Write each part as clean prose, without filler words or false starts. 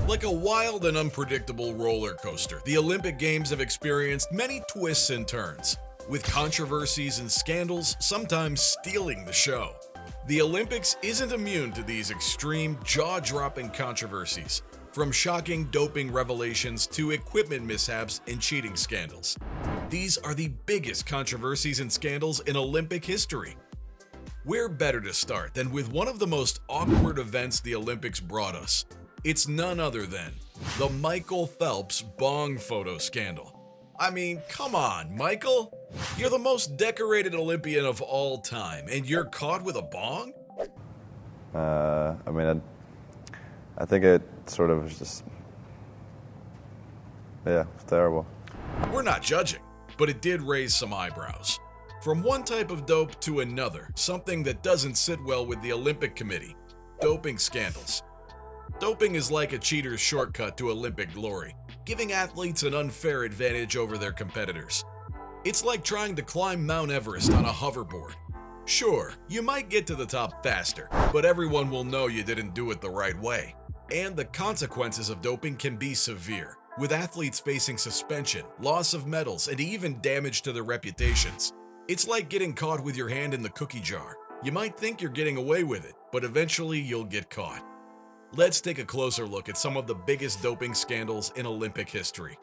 Like a wild and unpredictable roller coaster, the Olympic Games have experienced many twists and turns, with controversies and scandals sometimes stealing the show. The Olympics isn't immune to these extreme, jaw-dropping controversies, from shocking doping revelations to equipment mishaps and cheating scandals. These are the biggest controversies and scandals in Olympic history. Where better to start than with one of the most awkward events the Olympics brought us? It's none other than the Michael Phelps bong photo scandal. I mean, come on, Michael? You're the most decorated Olympian of all time, and you're caught with a bong? I think it sort of was just, it's terrible. We're not judging, but it did raise some eyebrows. From one type of dope to another, something that doesn't sit well with the Olympic Committee: doping scandals. Doping is like a cheater's shortcut to Olympic glory, giving athletes an unfair advantage over their competitors. It's like trying to climb Mount Everest on a hoverboard. Sure, you might get to the top faster, but everyone will know you didn't do it the right way. And the consequences of doping can be severe, with athletes facing suspension, loss of medals, and even damage to their reputations. It's like getting caught with your hand in the cookie jar. You might think you're getting away with it, but eventually you'll get caught. Let's take a closer look at some of the biggest doping scandals in Olympic history.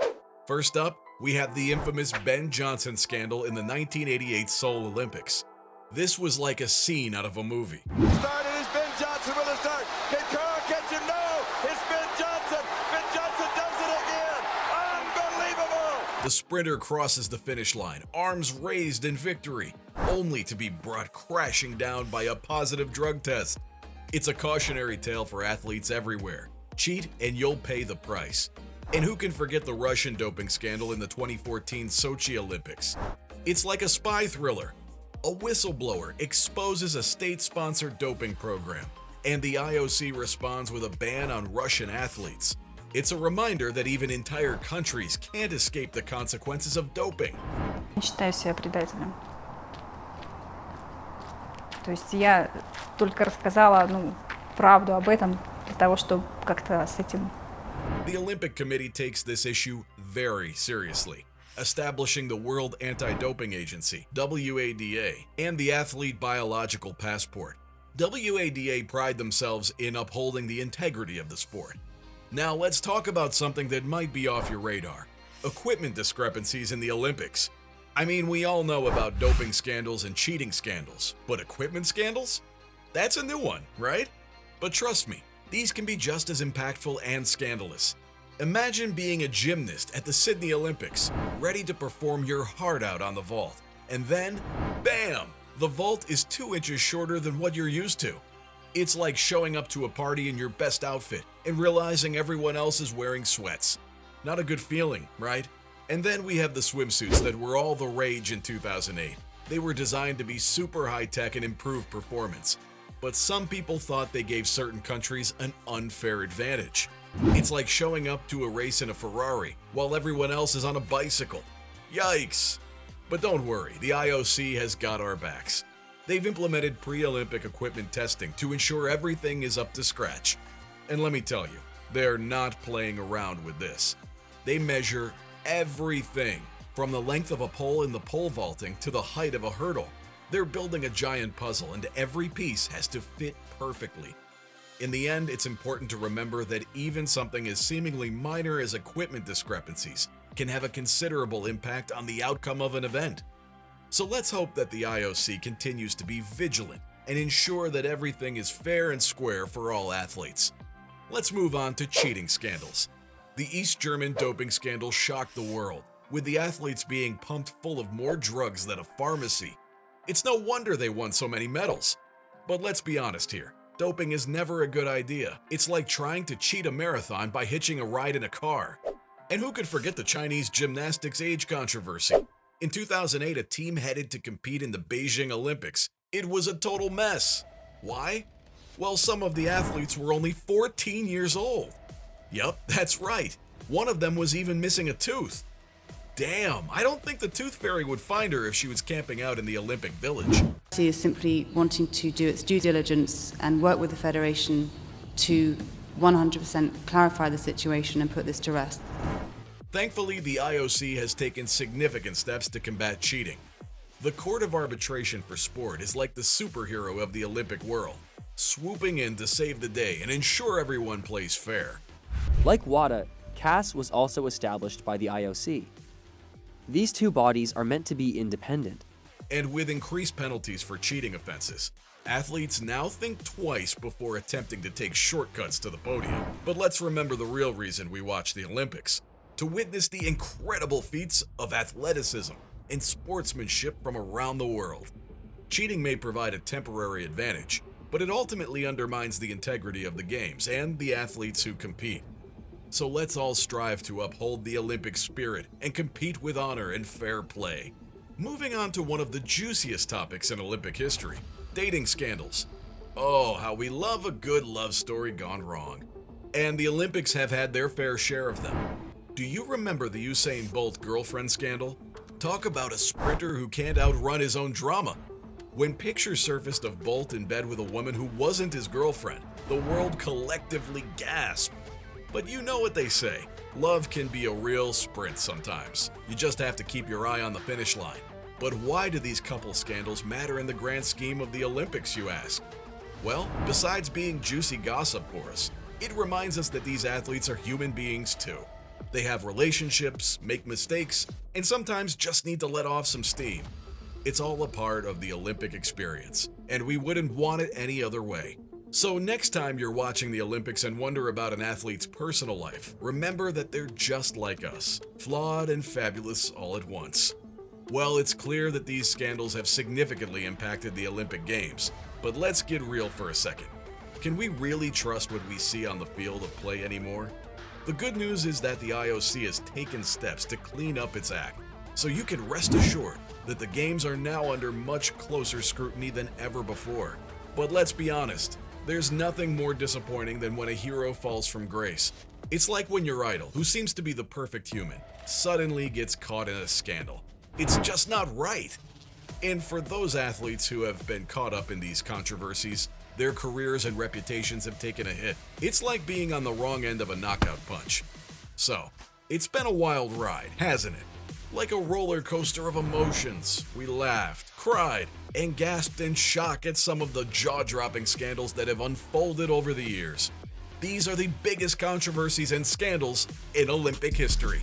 First up, we have the infamous Ben Johnson scandal in the 1988 Seoul Olympics. This was like a scene out of a movie. Started is Ben Johnson with a start. Can Carl catch him? No! It's Ben Johnson! Ben Johnson does it again! Unbelievable! The sprinter crosses the finish line, arms raised in victory, only to be brought crashing down by a positive drug test. It's a cautionary tale for athletes everywhere. Cheat and you'll pay the price. And who can forget the Russian doping scandal in the 2014 Sochi Olympics? It's like a spy thriller. A whistleblower exposes a state-sponsored doping program, and the IOC responds with a ban on Russian athletes. It's a reminder that even entire countries can't escape the consequences of doping. Не считаю себя предателем. То есть я только рассказала, правду об этом для того, чтобы как-то с этим. The Olympic Committee takes this issue very seriously, establishing the World Anti-Doping Agency, WADA, and the Athlete Biological Passport. WADA pride themselves in upholding the integrity of the sport. Now let's talk about something that might be off your radar: equipment discrepancies in the Olympics. I mean, we all know about doping scandals and cheating scandals, but equipment scandals? That's a new one, right? But trust me, these can be just as impactful and scandalous. Imagine being a gymnast at the Sydney Olympics, ready to perform your heart out on the vault, and then, bam! The vault is 2 inches shorter than what you're used to. It's like showing up to a party in your best outfit and realizing everyone else is wearing sweats. Not a good feeling, right? And then we have the swimsuits that were all the rage in 2008. They were designed to be super high-tech and improve performance. But some people thought they gave certain countries an unfair advantage. It's like showing up to a race in a Ferrari while everyone else is on a bicycle. Yikes! But don't worry, the IOC has got our backs. They've implemented pre-Olympic equipment testing to ensure everything is up to scratch. And let me tell you, they're not playing around with this. They measure everything, from the length of a pole in the pole vaulting to the height of a hurdle. They're building a giant puzzle, and every piece has to fit perfectly. In the end, it's important to remember that even something as seemingly minor as equipment discrepancies can have a considerable impact on the outcome of an event. So let's hope that the IOC continues to be vigilant and ensure that everything is fair and square for all athletes. Let's move on to cheating scandals. The East German doping scandal shocked the world, with the athletes being pumped full of more drugs than a pharmacy. It's no wonder they won so many medals. But let's be honest here, doping is never a good idea. It's like trying to cheat a marathon by hitching a ride in a car. And who could forget the Chinese gymnastics age controversy? In 2008, a team headed to compete in the Beijing Olympics. It was a total mess. Why? Well, some of the athletes were only 14 years old. Yup, that's right. One of them was even missing a tooth. Damn, I don't think the Tooth Fairy would find her if she was camping out in the Olympic Village. Is simply wanting to do its due diligence and work with the Federation to 100% clarify the situation and put this to rest. Thankfully, the IOC has taken significant steps to combat cheating. The Court of Arbitration for Sport is like the superhero of the Olympic world, swooping in to save the day and ensure everyone plays fair. Like WADA, CAS was also established by the IOC. These two bodies are meant to be independent. And with increased penalties for cheating offenses, athletes now think twice before attempting to take shortcuts to the podium. But let's remember the real reason we watch the Olympics: to witness the incredible feats of athleticism and sportsmanship from around the world. Cheating may provide a temporary advantage, but it ultimately undermines the integrity of the games and the athletes who compete. So let's all strive to uphold the Olympic spirit and compete with honor and fair play. Moving on to one of the juiciest topics in Olympic history: dating scandals. Oh, how we love a good love story gone wrong. And the Olympics have had their fair share of them. Do you remember the Usain Bolt girlfriend scandal? Talk about a sprinter who can't outrun his own drama. When pictures surfaced of Bolt in bed with a woman who wasn't his girlfriend, the world collectively gasped. But you know what they say, love can be a real sprint sometimes. You just have to keep your eye on the finish line. But why do these couple scandals matter in the grand scheme of the Olympics, you ask? Well, besides being juicy gossip for us, it reminds us that these athletes are human beings too. They have relationships, make mistakes, and sometimes just need to let off some steam. It's all a part of the Olympic experience, and we wouldn't want it any other way. So next time you're watching the Olympics and wonder about an athlete's personal life, remember that they're just like us, flawed and fabulous all at once. Well, it's clear that these scandals have significantly impacted the Olympic Games, but let's get real for a second. Can we really trust what we see on the field of play anymore? The good news is that the IOC has taken steps to clean up its act, so you can rest assured that the games are now under much closer scrutiny than ever before. But let's be honest, there's nothing more disappointing than when a hero falls from grace. It's like when your idol, who seems to be the perfect human, suddenly gets caught in a scandal. It's just not right. And for those athletes who have been caught up in these controversies, their careers and reputations have taken a hit. It's like being on the wrong end of a knockout punch. So, it's been a wild ride, hasn't it? Like a roller coaster of emotions. We laughed, cried, and gasped in shock at some of the jaw-dropping scandals that have unfolded over the years. These are the biggest controversies and scandals in Olympic history.